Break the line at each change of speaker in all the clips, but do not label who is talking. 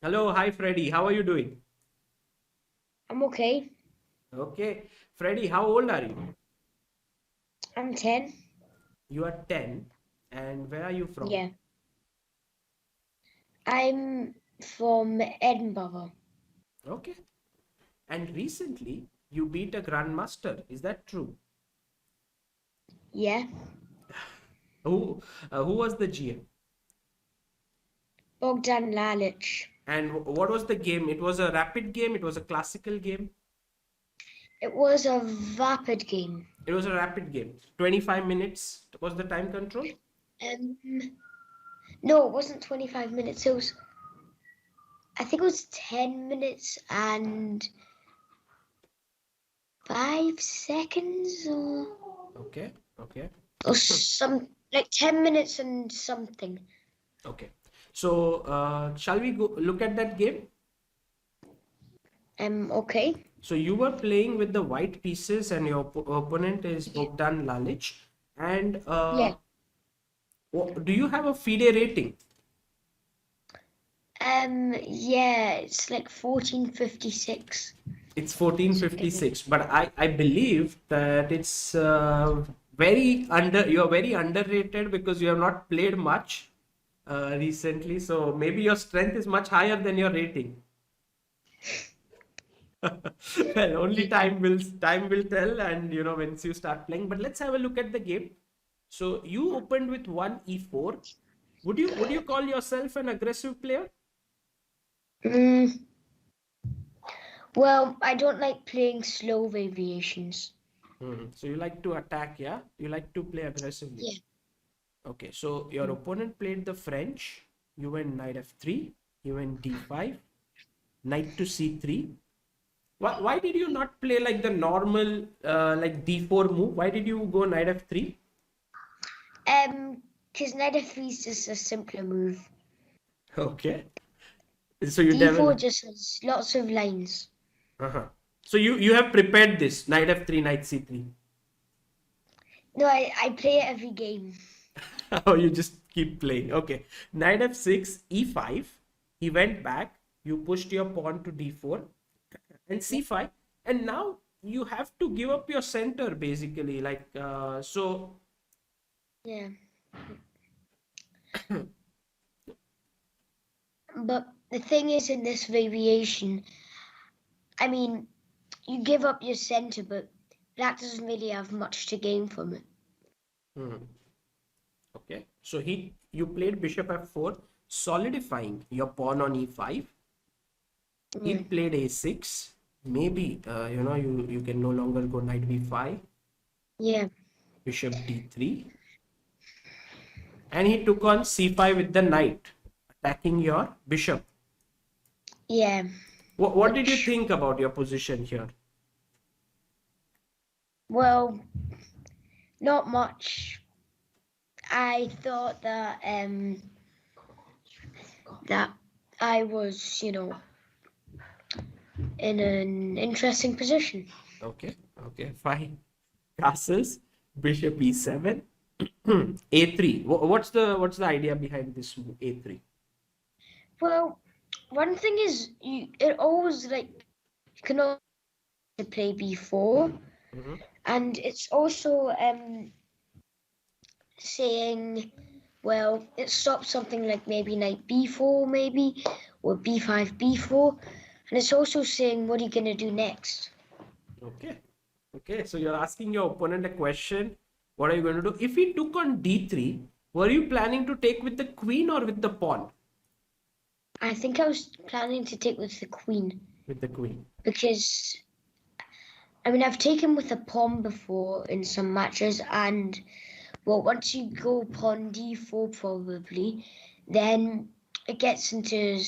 Hello, hi Freddy. How are you doing?
I'm okay.
Okay. Freddy, how old are you?
I'm 10.
You are 10. And where are you from?
Yeah. I'm from Edinburgh.
Okay. And recently you beat a grandmaster. Is that true?
Yeah.
Who was the GM?
Bogdan Lalic.
And what was the game? It was a rapid game. It was a classical game.
It was a vapid game.
It was a rapid game. 25 minutes was the time control.
Um, no, it wasn't 25 minutes. I think it was 10 minutes and 5 seconds
Okay. Okay.
or like 10 minutes and something.
Okay. So, shall we go look at that game?
Okay.
So you were playing with the white pieces, and your opponent is
Yeah.
Bogdan Lalic. And
Yeah.
do you have a FIDE rating?
Yeah, it's like 1456.
It's
Something.
1456, but I believe that it's you're very underrated because you have not played much recently. So maybe your strength is much higher than your rating. Well, only
Yeah.
time will tell, and once you start playing. But let's have a look at the game. So you opened with one e4. Would you call yourself an aggressive player?
Mm, well, I don't like playing slow variations.
So you like to attack, yeah? You like to play aggressively.
Yeah.
Okay, so your opponent played the French. You went knight f3. You went d5. Knight to c3. Why did you not play like the normal like d4 move? Why did you go knight f3?
Because knight f3 is just a simpler move.
Okay. So you
d4
develop.
just has lots of lines.
Uh-huh. So you have prepared this knight f3, knight c3.
No, I play it every game.
Oh, you just keep playing. Okay. Knight f6, e5. He went back. You pushed your pawn to d4 and
Yeah.
c5. And now you have to give up your center basically. So.
Yeah. But the thing is, in this variation, I mean, you give up your center, but black doesn't really have much to gain from it.
Hmm, okay. So you played bishop f4, solidifying your pawn on e5. He
Yeah.
played a6. Maybe you can no longer go knight b5,
Yeah.
bishop d3. And he took on c5 with the knight, attacking your bishop.
Yeah.
What did you
Which,
think about your position here?
well, not much. I thought that I was, in an interesting position.
Okay, okay, fine. Castles, bishop e7, a3. What's the idea behind this move, a3?
Well, one thing is it always like you can also play b4,
Mhm.
and it's also saying, well, it stops something like maybe knight b4 maybe, or b5 b4, and it's also saying what are you gonna do next.
Okay, okay. So you're asking your opponent a question. What are you going to do? If he took on d3, were you planning to take with the queen or with the pawn?
I think I was planning to take with the queen
With the queen.
because I mean I've taken with a pawn before in some matches, and well, once you go pawn d4 probably, then it gets into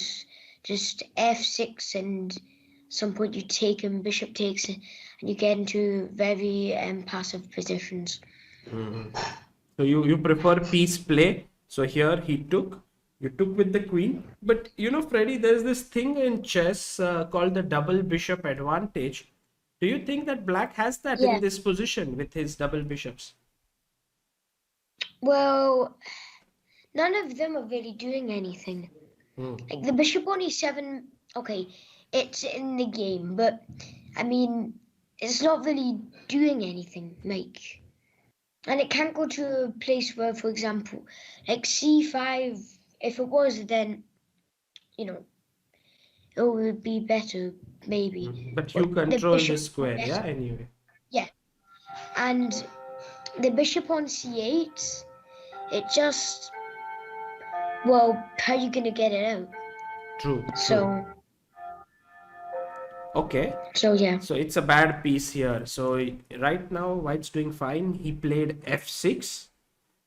just f6, and some point you take and bishop takes, and you get into very passive positions.
Mhm. So you prefer piece play. So here you took with the queen. But Freddy, there's this thing in chess called the double bishop advantage. Do you think that black has that in
Yeah.
this position with his double bishops?
Well, none of them are really doing anything. Like the bishop on e7, okay, it's in the game, but I mean, it's not really doing anything. Like, and it can't go to a place where, for example, like c5. If it was, then you know it would be better, maybe.
But you
But the
control
bishop
this
is
square, yeah,
better.
anyway.
Yeah, and the bishop on c8, it just, well, how are you gonna get it out?
True, true.
So
Okay.
yeah.
So it's a bad piece here. So right now, White's doing fine. He played f6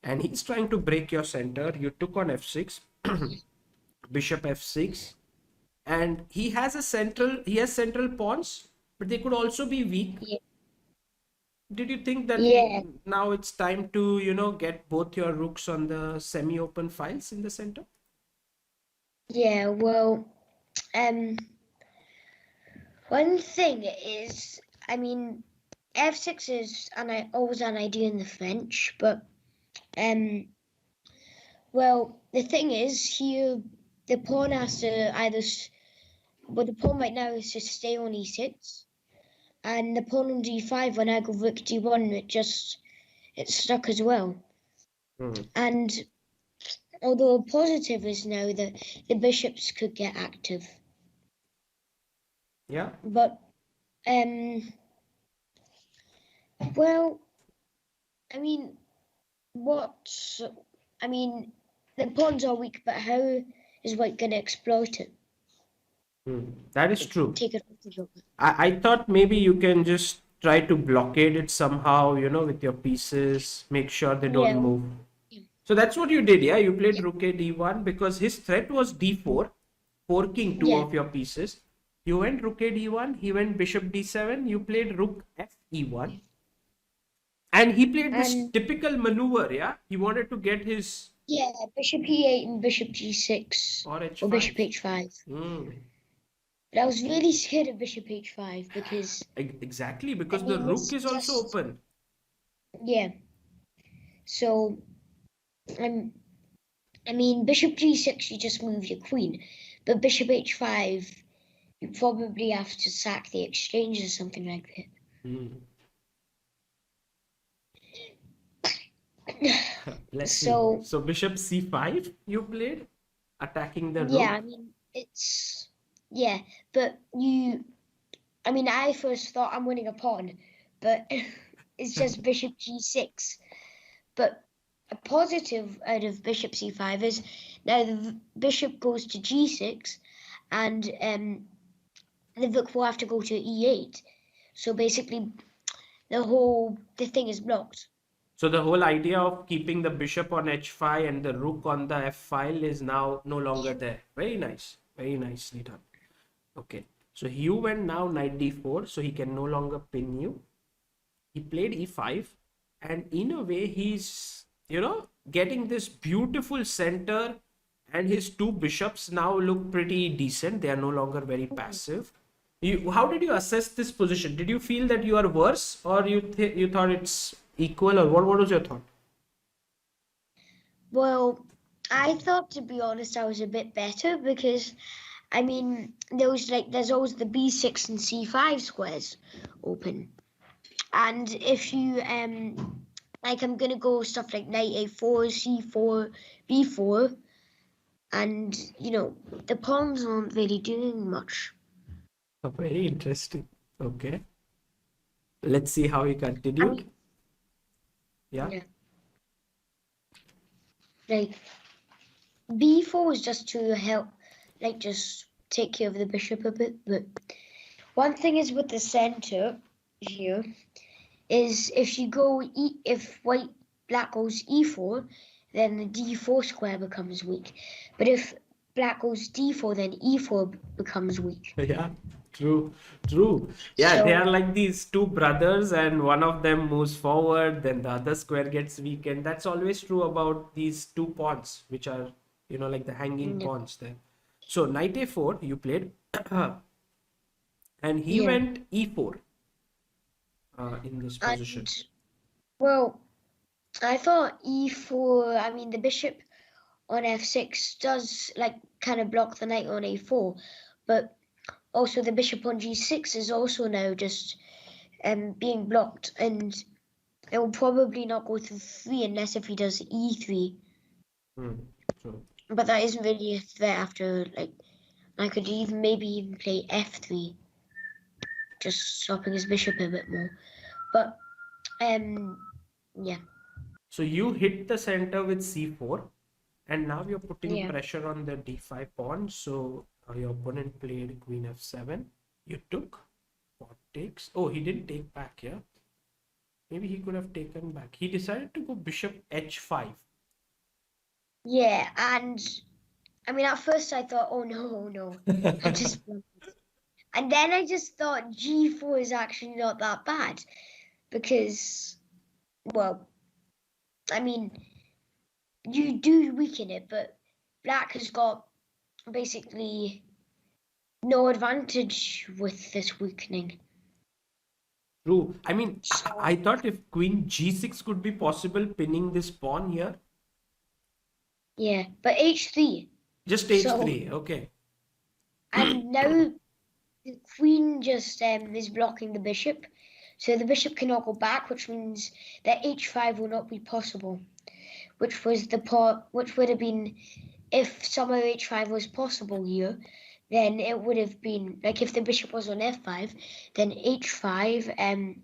and he's trying to break your center. You took on f6, bishop f6, and he has central pawns, but they could also be weak.
Yeah.
Did you think that
Yeah.
now it's time to, get both your rooks on the semi-open files in the center?
Yeah, well, um, one thing is, I mean, f6 is always an idea in the French, but well, the thing is here, the pawn has to well, the pawn right now is to stay on e6, and the pawn on d5. When I go rook d1, it's stuck as well. And although positive is now that the bishops could get active.
Yeah.
But well, I mean, the pawns are weak, but how is White gonna exploit it?
That is true.
Take it off the joker.
I thought maybe you can just try to blockade it somehow, with your pieces, make sure they don't move. So that's what you did, yeah? You played rook a d1 because his threat was d4, forking two of your pieces. You went rook a d1, he went bishop d7, you played rook f e1. And he played this typical maneuver, yeah? He wanted to get his...
Yeah, bishop e8 and bishop g6.
Or h5.
Or bishop h5. But I was really scared of bishop h5 because...
Exactly, because the rook is also open.
Yeah. So, I mean, bishop g6, you just move your queen. But bishop h5, you probably have to sack the exchange or something like that.
Bless you. So bishop c5 you played, attacking the rook.
Yeah, I mean but I first thought I'm winning a pawn, but it's just bishop g6. But a positive out of bishop c5 is now the bishop goes to g6, and the rook will have to go to e8. So basically, the thing is blocked.
So the whole idea of keeping the bishop on h5 and the rook on the f file is now no longer there. Very nice. Very nicely done. Okay. So you went now knight d4, so he can no longer pin you. He played e5, and in a way he's, getting this beautiful center, and his two bishops now look pretty decent. They are no longer very passive. How did you assess this position? Did you feel that you are worse, or you thought it's equal, or what was your thought?
Well, I thought, to be honest, I was a bit better because, there's always the b6 and c5 squares open. And if you, I'm going to go stuff like knight a4, c4, b4, and, the pawns aren't really doing much.
Oh, very interesting. Okay. Let's see how he continued. Yeah.
Like, b4 was just to help, just take care of the bishop a bit. But one thing is with the center here is if black goes e4, then the d4 square becomes weak. But if black goes d4, then e4 becomes weak.
Yeah, true. Yeah, so, they are like these two brothers, and one of them moves forward, then the other square gets weakened. That's always true about these two pawns, which are, like the hanging pawns there. So knight a4 you played, and he went e4 in this position.
Well, I thought e4, the bishop on f6 does like kind of block the knight on a4, but also the bishop on g6 is also now just being blocked, and it will probably not go through 3 unless if he does e3.
True.
But that isn't really a threat after, like, I could maybe even play f3, just stopping his bishop a bit more. But yeah.
So you hit the center with c4, and now you're putting
Yeah.
pressure on the d5 pawn. So your opponent played queen f7. You took. Pawn takes. Oh, he didn't take back, yeah? Maybe he could have taken back. He decided to go bishop h5.
Yeah, and I mean, at first I thought, oh no, I just, and then I just thought g4 is actually not that bad because, well, I mean, you do weaken it, but black has got basically no advantage with this weakening.
True. I mean,
So,
I thought if queen g6 could be possible pinning this pawn here.
yeah, but h3.
Just
So,
h3. Okay.
and now the queen just is blocking the bishop. So the bishop cannot go back, which means that h5 will not be possible. Which was the part, which would have been, if somehow h5 was possible here, then it would have been, like if the bishop was on f5, then h5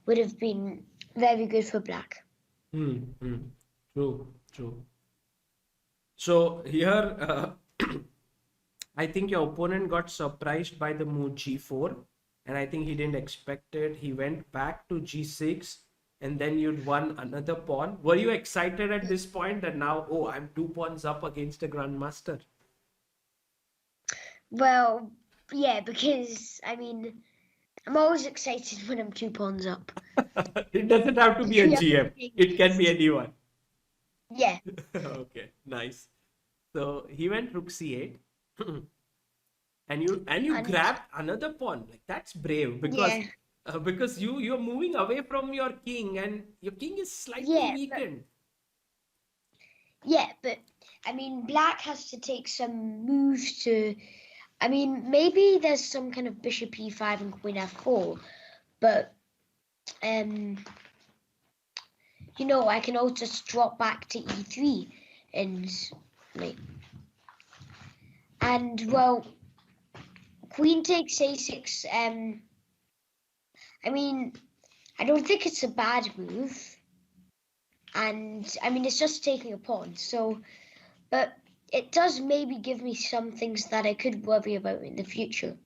would have been very good for black.
True, true. So here, I think your opponent got surprised by the move g4, and I think he didn't expect it. He went back to g6, and then you'd won another pawn. Were you excited at this point that now, oh, I'm 2 pawns up against a grandmaster?
Well, yeah, because I mean, I'm always excited when I'm 2 pawns up.
It doesn't have to be a GM. It can be anyone.
Yeah.
Okay, nice. So he went rook c8, and you grabbed another pawn. Like that's brave
Yeah.
because you're moving away from your king, and your king is slightly
Yeah,
weakened.
but I mean, black has to take some moves to. I mean, maybe there's some kind of bishop e5 and queen f4, but I can also just drop back to e3 and like, and well, queen takes a6. I mean, I don't think it's a bad move, and I mean it's just taking a pawn. So, but it does maybe give me some things that I could worry about in the future.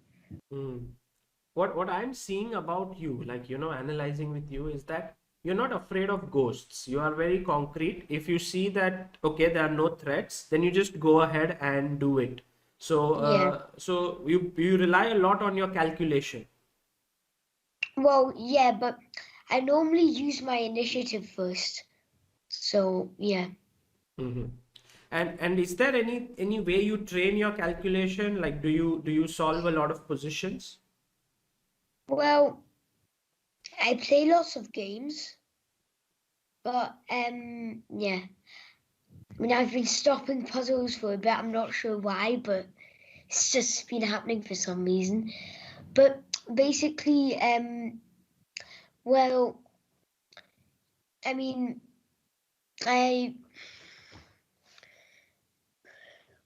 What I'm seeing about you, like analyzing with you, is that you're not afraid of ghosts. You are very concrete. If you see that okay, there are no threats, then you just go ahead and do it. So
Yeah.
so you rely a lot on your calculation.
Well, yeah, but I normally use my initiative first. So yeah.
And is there any way you train your calculation? Like do you solve a lot of positions?
Well, I play lots of games, but yeah. I mean, I've been stopping puzzles for a bit. I'm not sure why, but it's just been happening for some reason. But basically, well, I mean,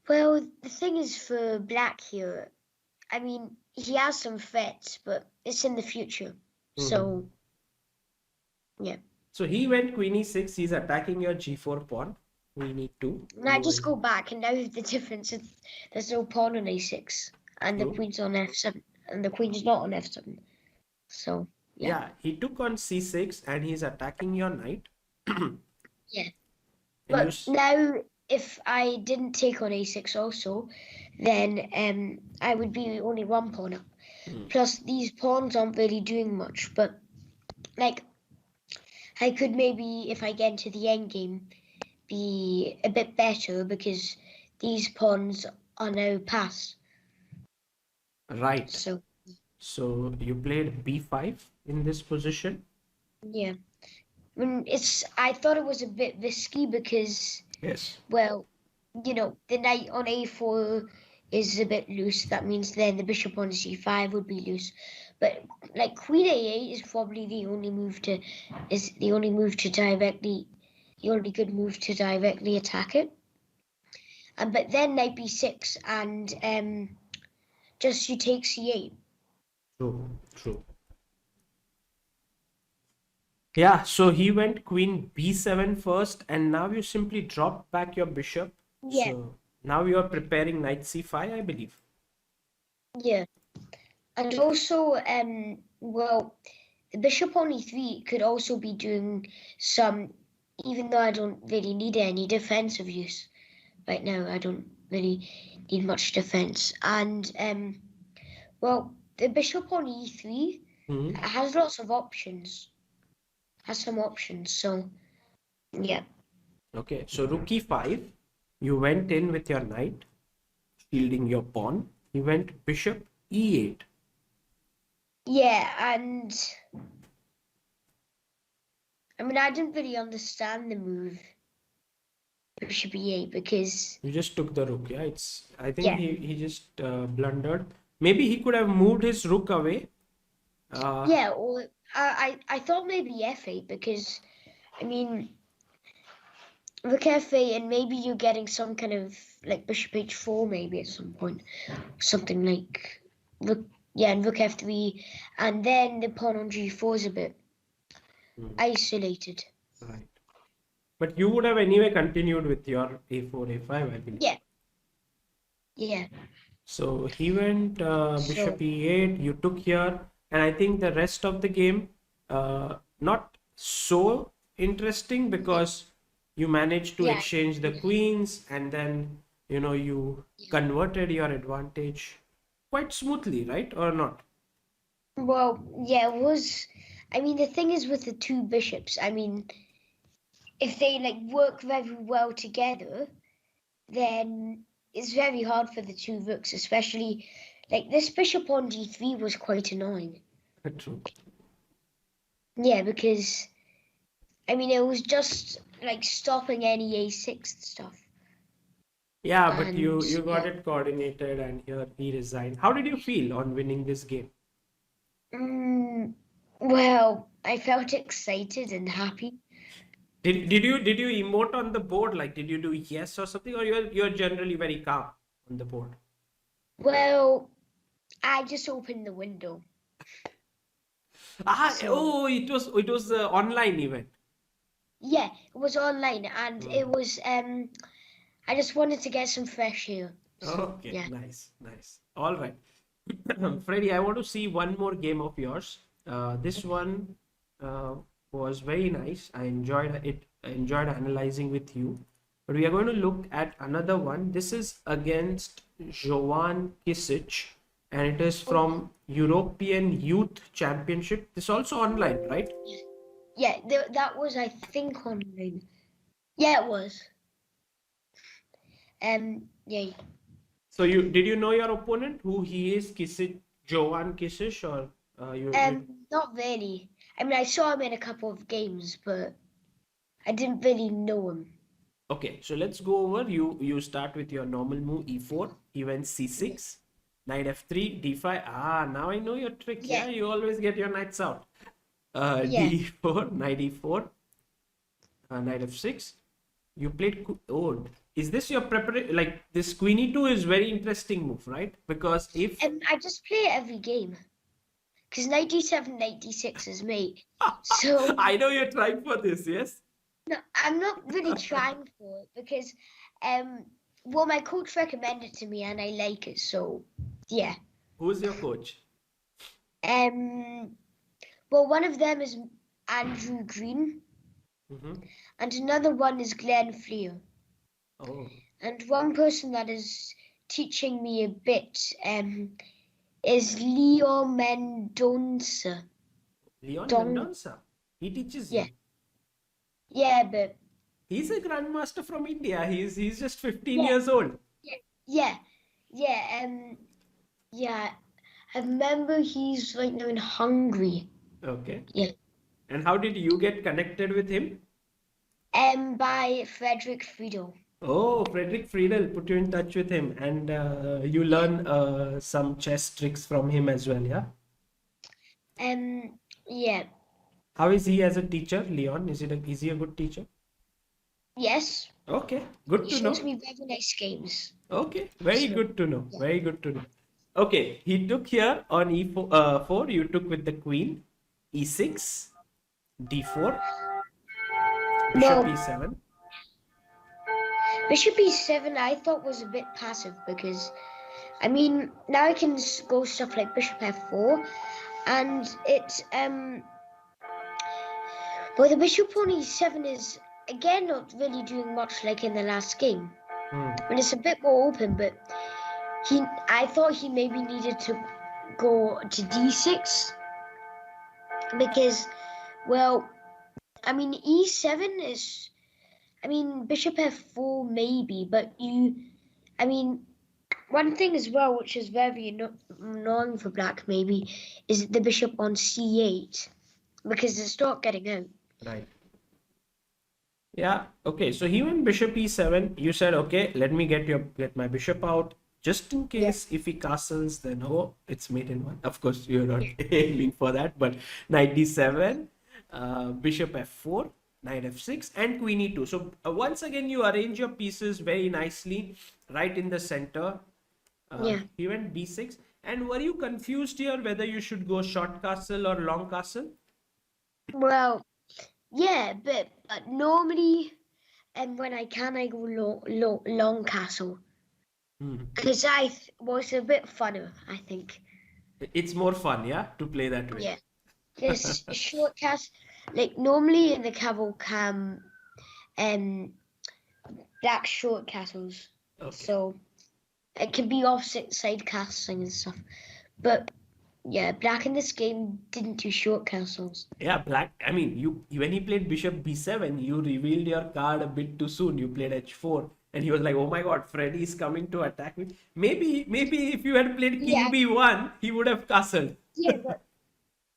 well, the thing is for black here, I mean, he has some threats, but it's in the future. So, yeah.
So he went queen e6. He's attacking your g4 pawn. Queen e2.
Now just go back, and now the difference is there's no pawn on a6, and the
True.
queen's on f7, and the queen's not on f7. So, yeah.
Yeah, he took on c6, and he's attacking your knight.
Yeah.
And
But now, if I didn't take on a6 also, then I would be only 1 pawn up. Plus, these pawns aren't really doing much, but like, I could maybe, if I get into the endgame, be a bit better because these pawns are now passed.
Right.
So
you played b5 in this position?
Yeah. I mean, I thought it was a bit risky because,
Yes.
well, the knight on a4 is a bit loose. That means then the bishop on c5 would be loose. But like queen a8 is probably the only good move to directly attack it. But then knight b6 and just you take c8.
True. Yeah, so he went queen b7 first, and now you simply dropped back your bishop.
Yeah,
So now you are preparing knight c5, I believe.
yeah. And also, well, the bishop on e3 could also be doing some, even though I don't really need any defensive use right now. I don't really need much defense. And, well, the bishop on e3
Hmm.
has lots of options, has some options. So, yeah.
Okay, so rook e5, you went in with your knight, shielding your pawn. He went bishop e8.
Yeah, and I mean, I didn't really understand the move bishop e8 because,
You just took the rook, yeah. I think
yeah.
he just blundered. Maybe he could have moved his rook away.
Yeah, or I thought maybe f8 because I mean rook f8 and maybe you're getting some kind of like bishop h4 maybe at some point, something like rook and rook f3, and then the pawn on g4 is a bit isolated.
Right. But you would have anyway continued with your a4, a5, I believe.
Yeah, yeah.
So he went bishop
So
e8, you took here, and I think the rest of the game, not so interesting because you managed to
yeah,
exchange the queens and then, you converted your advantage quite smoothly, right? Or not?
well, yeah, it was. I mean, the thing is with the two bishops. I mean, if they like work very well together, then it's very hard for the two rooks, especially like this bishop on d3 was quite annoying.
True.
Yeah, because I mean it was just like stopping any a6 stuff.
Yeah, but you
And
you got
yeah,
it coordinated and here he resigned. How did you feel on winning this game?
mm, well, I felt excited and happy.
Did you emote on the board? Like did you do yes or something? Or you're generally very calm on the board?
Well, I just opened the window. So
It was the online event.
yeah, it was online and it
Hmm.
was I just wanted to get some fresh air. So
Okay,
yeah.
nice. All right. Freddy, I want to see one more game of yours. This one uh, was very nice. I enjoyed it. I enjoyed analyzing with you. But we are going to look at another one. This is against Jovan Kisic, and it is
Okay.
from European Youth Championship. This also online, right?
Yeah, that was I think online. Yeah, it was. Yeah.
So did you know your opponent, who he is, Kisic, Jovan Kisic, or you
Not really. I mean, I saw him in a couple of games, but I didn't really know him.
Okay, so let's go over. You start with your normal move e4. He went
Yeah.
c6, knight f3, d5. Ah, now I know your trick.
Yeah.
Yeah, you always get your knights out.
Yeah.
d4, knight e4, knight f6. You played. Oh, is this your preparation? Like this queen e2 is very interesting move, right? Because if
I just play it every game because 97, 96 is me. So
I know you're trying for this, yes.
no, I'm not really trying for it because, um, well, my coach recommended it to me and I like it. So yeah.
Who's your coach?
Um, well, one of them is Andrew Green,
Mm-hmm.
and another one is Glenn Fleer.
Oh,
And one person that is teaching me a bit is Leo Mendonça.
Leon
Don,
Mendonça. He teaches
yeah,
you.
yeah, but
He's a grandmaster from India. He's just 15
yeah,
years old.
yeah, yeah, yeah, yeah. I remember he's right now in Hungary.
Okay.
Yeah,
And how did you get connected with him?
by Frederick Friedel.
Oh, Frederick Friedel put you in touch with him, and you learn some chess tricks from him as well, yeah?
Yeah.
How is he as a teacher, Leon? Is he a good teacher?
Yes.
Okay,
He
good to
shows
know.
me very nice games.
Okay, very
So
good to know.
yeah.
Very good to know. Okay, he took here on e4, 4, you took with the queen, e6, d4, bishop
Well,
e7.
bishop e7 I thought was a bit passive because I mean now I can go stuff like bishop f4, and it's well, the bishop on e7 is again not really doing much like in the last game.
Hmm.
And it's a bit more open, but I thought he maybe needed to go to d6 because, well, I mean e7 is, I mean bishop f4 maybe, but I mean one thing as well which is very annoying for black maybe is the bishop on c8 because it's not getting out.
Right. Yeah, okay. So he went bishop e7. You said, okay, let me get my bishop out. Just in
Yeah,
case if he castles, then oh, it's mate in one. Of course, you're not aiming for that, but knight d7, bishop f4, knight f6, and queen e2. So once again, you arrange your pieces very nicely, right in the center.
yeah.
He went b6. And were you confused here whether you should go short castle or long castle?
Well, yeah, but normally, and when I can, I go long castle
Hmm.
because was a bit funner. I think.
It's more fun, yeah, to play that way.
Yeah, this short castle, like normally in the cavalcade, um, black short castles,
Okay.
so it can be opposite side castling and stuff. But yeah, black in this game didn't do short castles.
Yeah, black. I mean, when he played bishop b7, you revealed your card a bit too soon. You played h4, and he was like, "Oh my God, Freddy is coming to attack me." Maybe if you had played king
Yeah,
b1, he would have castled.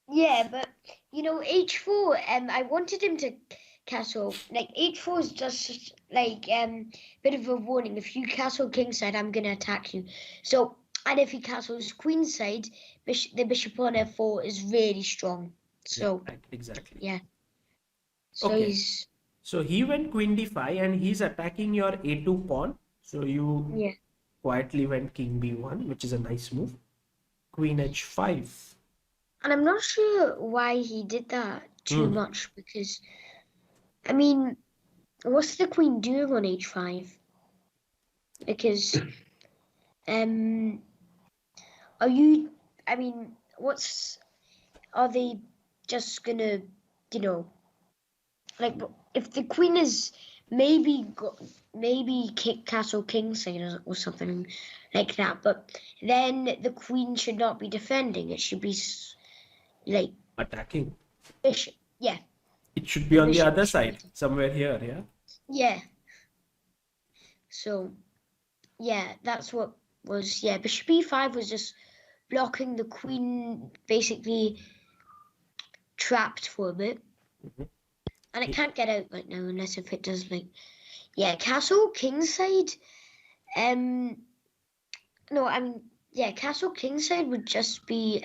yeah, but h4. I wanted him to castle. Like h4 is just like bit of a warning. If you castle kingside, I'm gonna attack you. So and if he castles queenside, the bishop on f4 is really strong.
Yeah,
So
right, exactly.
yeah, so
Okay,
he's
so he went queen d5, and he's attacking your a2 pawn. So you
yeah.
quietly went king b1, which is a nice move. Queen h5.
And I'm not sure why he did that too
Hmm.
much because I mean, what's the queen doing on h5? Because um, are you? I mean, what's are they just gonna, you know, like if the queen is maybe castle kingside or something like that, but then the queen should not be defending. It should be like
Attacking.
bishop. Yeah,
It should be
the
on the
bishop
other
should be.
side, somewhere here, yeah?
Yeah. So yeah, that's what was yeah. Bishop e5 was just blocking the queen, basically trapped for a bit,
Mhm.
and it can't get out right now unless if it does like yeah, castle kingside. Um, no, I mean yeah, castle kingside would just be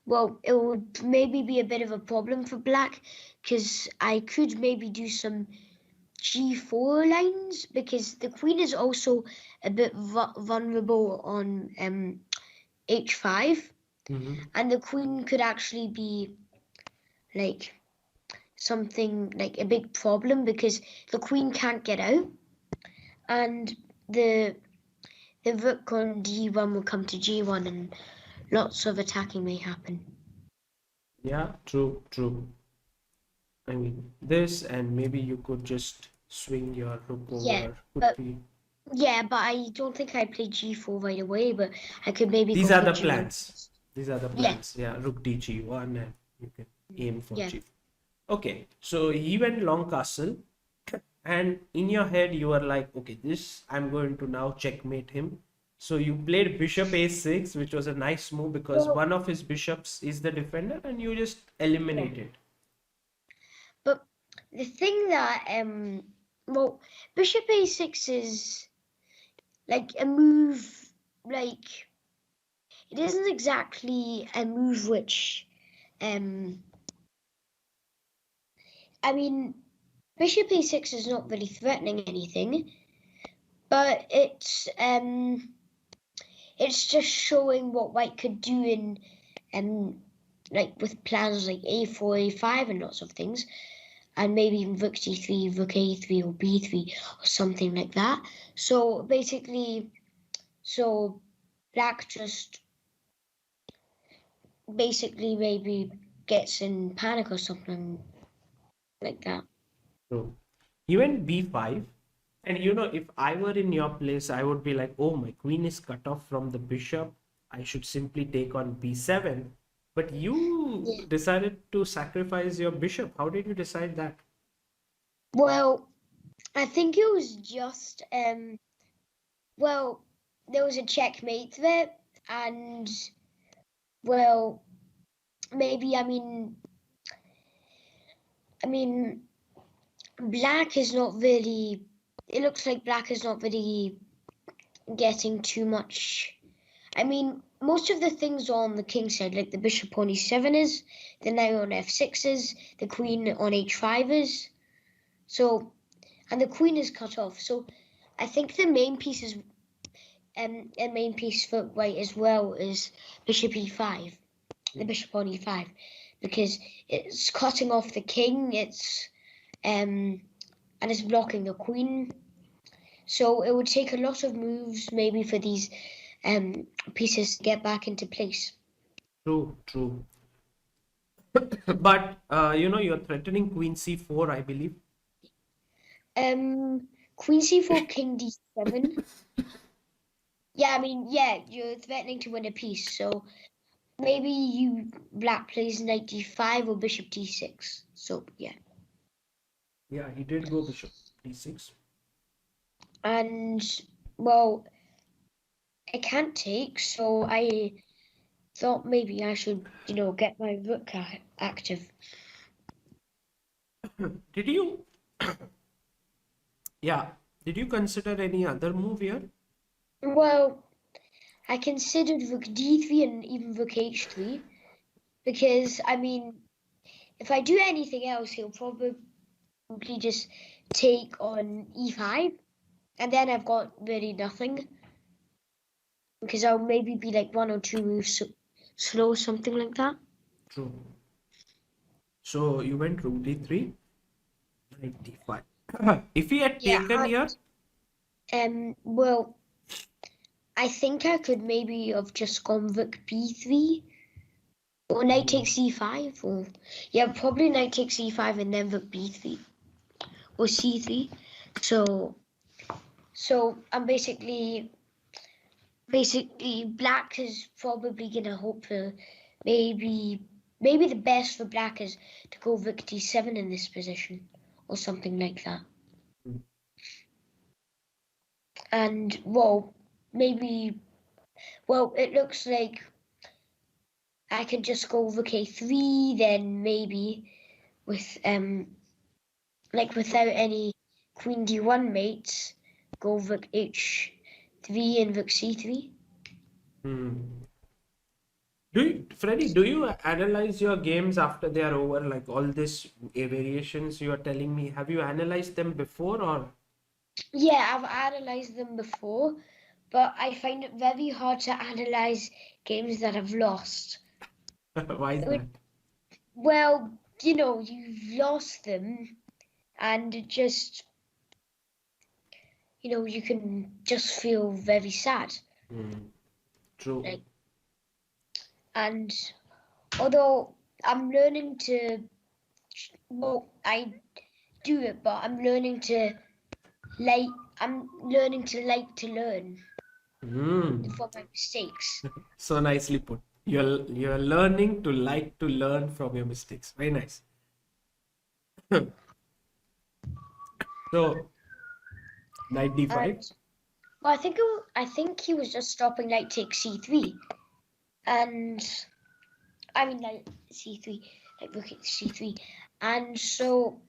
well, it would maybe be a bit of a problem for black because I could maybe do some g4 lines because the queen is also a bit vulnerable on h5,
Mhm.
and the queen could actually be like something like a big problem because the queen can't get out, and the the rook on d1 will come to g1 and lots of attacking may happen.
Yeah, true, true. I mean, this and maybe you could just swing your rook
Yeah,
over. Could
but
be.
I don't think I'd play g4 right away, but I could maybe
These
go
are
for
the
g1
plans.
first.
These are the
Yeah,
plans. Yeah, rook dg1 and you can aim for
yeah.
g4. Okay, so he went long castle, and in your head you are like, okay, this I'm going to now checkmate him. So you played bishop a6, which was a nice move because
Well,
one of his bishops is the defender, and you just
yeah.
eliminate it.
But the thing that well, bishop a6 is like a move, like it isn't exactly a move which, I mean, bishop a6 is not really threatening anything, but it's just showing what white could do in, like with plans like a4, a5, and lots of things, and maybe even rook d3, rook a3, or b3, or something like that. So basically, black just basically maybe gets in panic or something like that.
So he went b5, and if I were in your place, I would be like, oh, my queen is cut off from the bishop. I should simply take on b7. But you
Yeah.
decided to sacrifice your bishop. How did you decide that?
Well, I think it was just well, there was a checkmate there, and well, maybe I mean, black is not really. It looks like black is not really getting too much. I mean, most of the things on the king side, like the bishop on e7 is, the knight on f6 is, the queen on h5 is. So, and the queen is cut off. So, I think the main piece is, a main piece for white as well is bishop e5, the bishop on e5, because it's cutting off the king. And it's blocking the queen. So it would take a lot of moves maybe for these pieces to get back into place.
True, true. But you're threatening queen c4, I believe.
Queen c4, king d7. Yeah, I mean, yeah, you're threatening to win a piece. So maybe black plays knight d5 or bishop d6. So yeah.
Yeah, he did go bishop d6.
And well, I can't take, so I thought maybe I should, get my rook active.
Did you, yeah, did you consider any other move here?
Well, I considered rook d3 and even rook h3 because, I mean, if I do anything else, he'll probably just take on e5, and then I've got really nothing because I'll maybe be like one or two moves slow, something like that.
True. So you went rook d3, knight d5. If he had
Yeah,
taken here,
well, I think I could maybe have just gone rook b3 or knight
mm,
takes e5, or yeah, probably knight takes e5 and then rook b3 or c3. So I'm basically black is probably gonna hope for maybe the best for black is to go rook d7 in this position or something like that.
mm,
And it looks like I can just go rook a3, then maybe with like without any queen d1 mates, go rook h3 and rook c3.
mm. Freddy, do you analyze your games after they are over? Like all these variations you are telling me, have you analyzed them before or
Yeah, I've analyzed them before, but I find it very hard to analyze games that I've lost.
why is that?
Well, you've lost them, and it just, you can just feel very sad.
Mm, true.
Like, and although I'm learning to, I do it, but like, I'm learning to to learn
Mm.
from my mistakes.
So nicely put. You're learning to like to learn from your mistakes. Very nice. So knight d5.
And well, I think he was just stopping knight takes c3, and I mean knight c3, like rook at c3, and so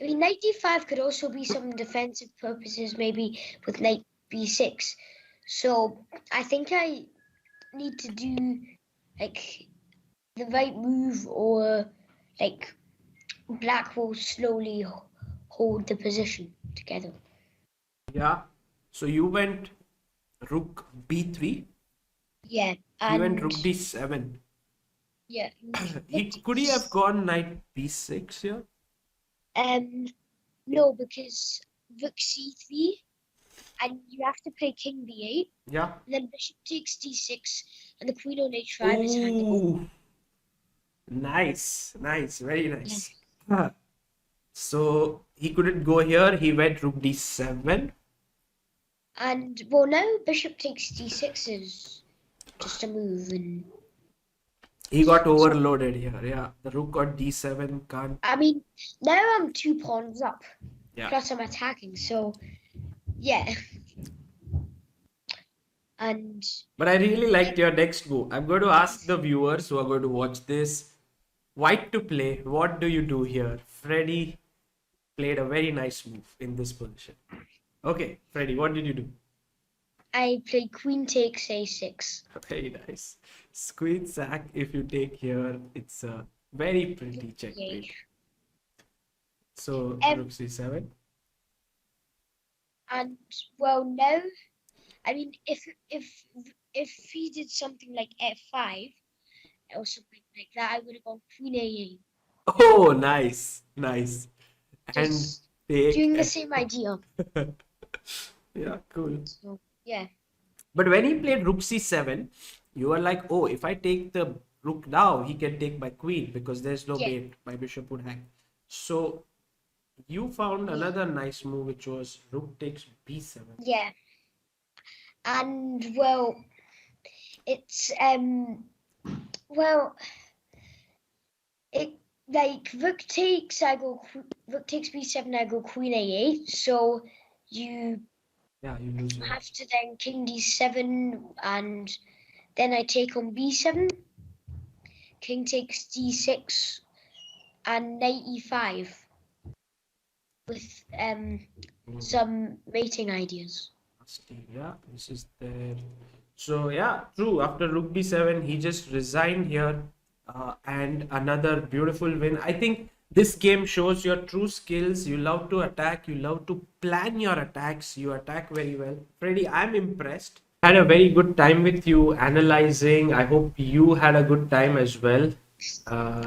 I mean, knight d5 could also be some defensive purposes, maybe with knight b6. So I think I need to do like the right move, or like black will slowly hold the position together.
Yeah. So you went rook b3.
Yeah,
He went
and
rook d7.
yeah,
He could he have gone knight b6 here?
no, because rook c3, and you have to play king b8,
Yeah.
and then bishop takes d6, and the queen on h5 is hanging over.
Ooh, nice, nice, very
Yeah.
nice. Huh. So he couldn't go here. He went rook d7.
And well, now bishop takes d6 is just a move, and
He got
so
overloaded here. Yeah, the rook got d7. Can't.
I mean, now I'm 2 pawns up,
Yeah.
plus I'm attacking, so yeah. And
But I really liked your next move. I'm going to ask the viewers who are going to watch this, white to play. What do you do here? Freddy played a very nice move in this position. Okay, Freddy, what did you do?
I play queen takes a6.
Very nice. Queen sack. If you take here, it's a very pretty
Yay.
checkmate. So rook c7.
And well, now I mean, if he did something like f5 or something like that, I would have gone queen a8.
Oh, nice, nice. And
Just doing the
take.
same idea.
Yeah, cool.
So yeah,
But when he played rook c7, you were like, oh, if I take the rook now, he can take my queen because there's no
yeah,
mate. My bishop would hang. So you found
yeah,
another nice move, which was rook takes b7.
yeah. And well, it's well, it like rook takes, I go rook takes b7, I go queen a8. So you
Yeah, you lose.
have to then king d7, and then I take on b7, king takes d6, and knight e5 with some mating ideas.
Yeah, this is there. So yeah, true. After rook d7, he just resigned here, and another beautiful win. I think this game shows your true skills. You love to attack. You love to plan your attacks. You attack very well, Freddy. I'm impressed. Had a very good time with you analyzing. I hope you had a good time as well.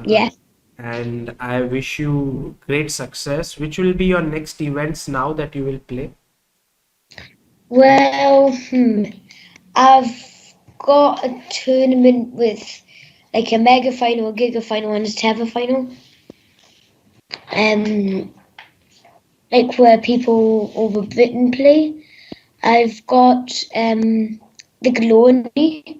Yeah.
And I wish you great success. Which will be your next events now that you will play?
Well, I've got a tournament with like a mega final, a giga final, and a Teva final. Like where people over Britain play. I've got the Glory,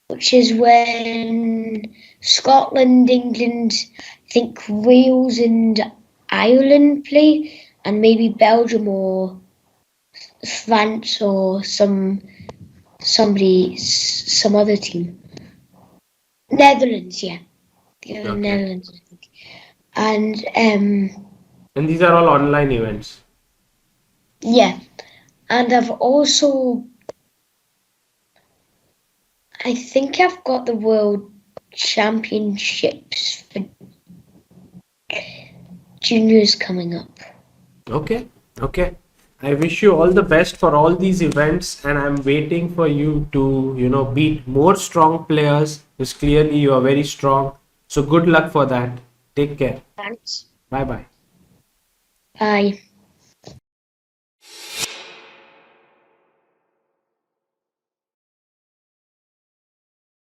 which is when Scotland, England, I think Wales and Ireland play, and maybe Belgium or France or some other team. Netherlands, yeah. The
Okay.
Netherlands, I think. And
And these are all online events.
yeah. And I've also, I think I've got the World Championships for juniors coming up.
Okay, okay. I wish you all the best for all these events, and I'm waiting for you to, beat more strong players because clearly you are very strong. So good luck for that. Take care.
Thanks.
Bye bye.
Bye.